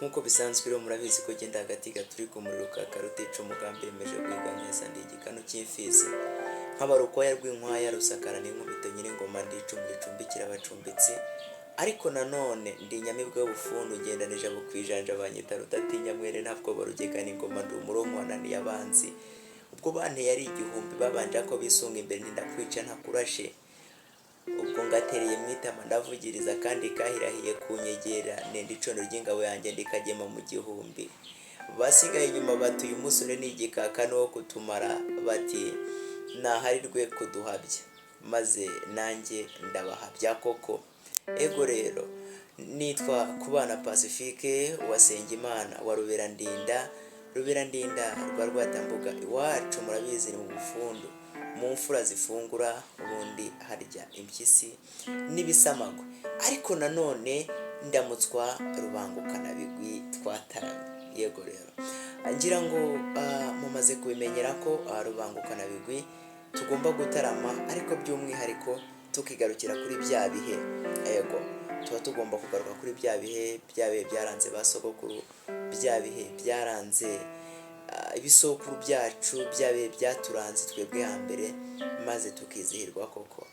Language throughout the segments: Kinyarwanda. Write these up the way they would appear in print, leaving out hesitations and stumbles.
Nkuko bisanzwe rero murabizi ko genda hagati gaturi ku muriro ka karutica umugambi yemeje kwiga neza ndi igikanu cy'imfizi nk'abarukoya rw'inkwaya rusakara n'inkubito nyir'ingoma ndicumu ricumbikira abacumbitsi ariko nanone ndi inyamibwa y'ubufundu ugendanije abo kwijanja banyita rudatinya mwere ntabwo barugegana ingoma ndi umurongo wananiye abanzi ubwo banteye ari igihumbi babanje ko bisunga imbere ndakwica ntakurashe ubwo ngatereye mwitama ndavugiriza kandi kahirahiye kunyegera nende icono ry'ingabo yanjye ndikagema mu gihumbi basigaye inyuma batuye umusore n'igikaka no kutumara bati nahari rwe kuduhabya maze nanjye ndabahabya koko ego rero nitwa Kubana Pacifique wasenga Imana wa Ruberandinda rwa Rwatambuga iwacu murabizi ni mu bufundu mu mfura zifungura ubundi harya impyisi n'ibisamagwe ariko nanone ndamutswa rubangukana bigwi twataramye yego rero ngira ngo mumaze kubimenyera ko rubangukana bigwi tugomba gutarama ariko by'umwihariko tukigarukira kuri bya bihe yego tuba tugomba kugaruka kuri bya bihe byaranze basogokuru bya bihe byaranze ibisokuru byacu byabe byaturanze twebwe hambere maze tukizihirwa koko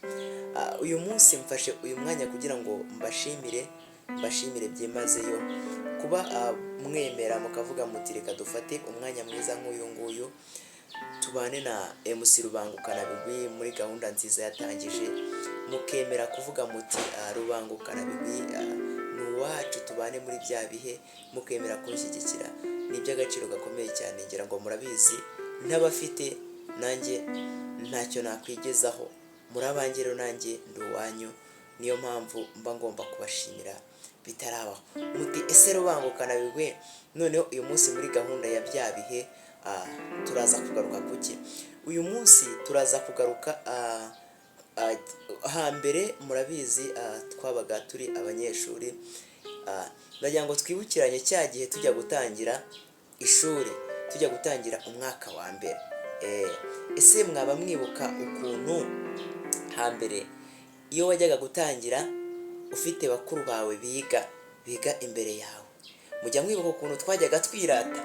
uyu munsi mfashe uyu mwanya kugira ngo mbashimire byimazeyo kuba mwemera mukavuga muti reka dufate umwanya mwiza nk'uyu nguyu tubane na MC Rubangukana bigwi muri gahunda nziza yatangije mukemera kuvuga muti Rubangukana bigwi nuwacu tubane muri bya bihe mukemera kunshyigikira ni by'agaciro gakomeye cyane ngira ngo murabizi ntabafite nanjye ntacyo nakwigezaho muri abangero nanjye nduwanyu niyo mpamvu mba ngomba kubashimira bitarabaho muti ese Rubangukana bigwi noneho uyu munsi muri gahunda ya bya bihe turaza kugaruka kuki uyu munsi turaza kugaruka hambere murabizi twabaga turi abanyeshuri ndagira ngo twibukiranye cya gihe tujya gutangira ishuri tujya gutangira umwaka wa mbere ese mwaba mwibuka ukuntu hambere iyo wajyaga gutangira ufite bakuru bawe biga imbere yawe mujya mwibuka ukuntu twajyaga twirata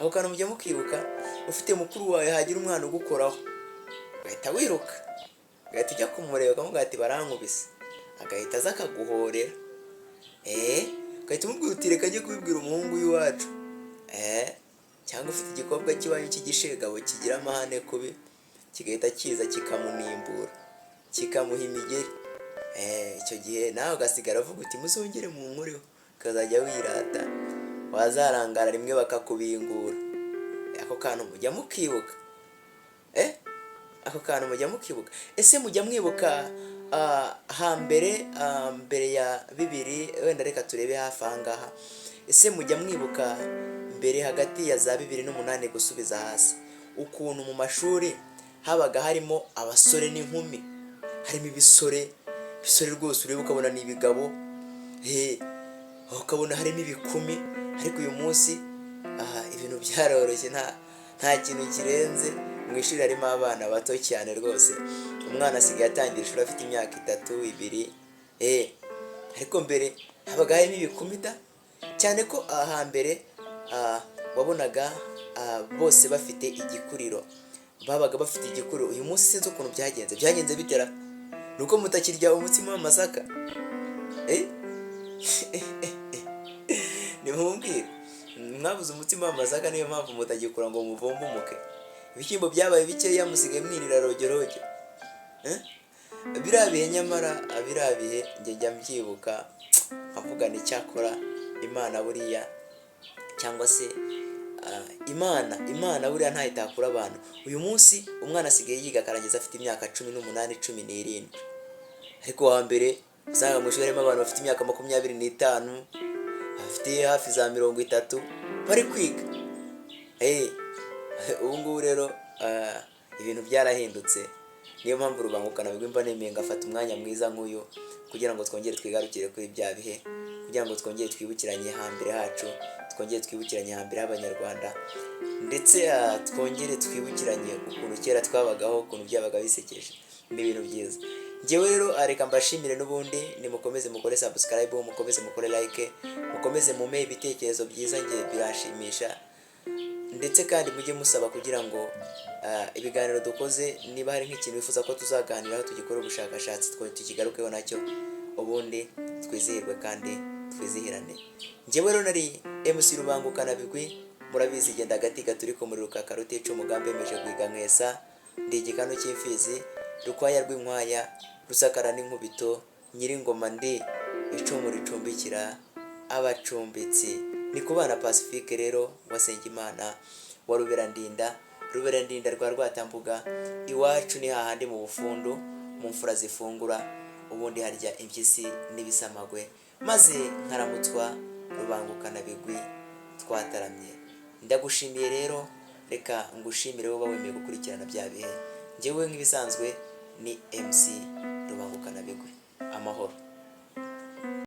aho kantu mujya mukibuka ufite mukuru wawe hagira umwana ugukoraho ugahita wiruka ugahita ujya kumureba ukamubwira ati barankubise agahita aza akaguhorera ugahita umubwira uti reka njye kubibwira umuhungu w'iwacu cyangwa ufite igikobwa cy'iwanyu cy'igishegabo kigira amahane kubi kigahita kiza kikamunimbura kikamuha imigeri icyo gihe nawe ugasigara uvuga uti muzongere mu nkuriho ukazajya wirata wazarangara rimwe bakakubingura ako kantu mujya mukibuka ako kantu mujya mukibuka ese mujya mwibuka hambere mbere ya 2000 wenda reka turebe hafi ahangaha ese mujya mwibuka mbere hagati ya za 2008 gusubiza hasi ukuntu mu mashuri habaga harimo abasore n'inkumi harimo ibisore rwose ureba ukabona ni ibigabo ukabona harimo ibikumi ariko uyu munsi ibintu byaroroshye nta kintu kirenze mu ishuri harimo abana bato cyane rwose umwana asigaye atangira ishuri afite imyaka 3 2 ariko mbere habaga harimo ibikumi cyane ko hambere wabonaga bose bafite igikuriro babaga bafite igikuriro uyu munsi sinzi ukuntu byagenze bitera nuko mutakirya umutsima w'amasaka nimumbwire mwabuze umutsima w'amasaka niyo mpamvu mutagikura ngo muvombe umuke ibishyimbo byabaye bikeya musigaye mwirira rogeroge birabihe nyamara birabihe njya mbyibuka nkavuga ni cyakora Imana buriya cyangwa se Imana buriya ntayitakura abantu uyu munsi umwana asigaye yiga akarangiza afite imyaka 18 17 ariko hambere usanga mu shuri harimo abantu bafite imyaka 25 bafite hafi za 30 bari kwiga ubu ngubu rero ibintu byarahindutse niyo mpamvu Rubangukana bigwi mba nemeye ngafata umwanya mwiza nk'uyu kugira ngo twongere twigarukire kuri bya bihe kugira ngo twongere twibukiranye hambere hacu twongere twibukiranye hambere y'abanyarwanda ndetse twongere twibukiranye ukuntu kera twabagaho ukuntu byabaga bisekeje ni ibintu byiza njyewe rero reka mbashimire n'ubundi nimukomeze mukore subscribe mukomeze mukore like mukomeze mume ibitekerezo byiza, njye birashimisha, ndetse kandi mujye musaba kugira ngo ibiganiro dukoze niba hari nk'ikintu wifuza ko tuzaganiraho tugikora ubushakashatsi tukigarukeho nacyo, ubundi twizihirwe kandi twizihirane. Njyewe rero nari MC Rubangukana Bigwi, murabizi genda agati gaturika muri rukaka rutica umugambi wemeje guhiga nkesa, ndi igikanu cy'imfizi, rukwaya rw'inkwaya, rusakara n'inkubito, nyiringoma ndi icumu ricumbikira abacumbitsi. Ni kubana Pacifique rero Wasengimana wa Ruberandinda rwa Rwatambuga, iwacu ni hahandi mu bufundu, mu mfura zifungura, ubundi harya impyisi n'ibisamagwe, maze nkaramutswa Rubangukana Bigwi twataramye. Ndagushimiye rero, reka ngushimire wowe wemeye gukurikirana bya bihe. Njyewe nk'ibisanzwe ni MC Rubangukana.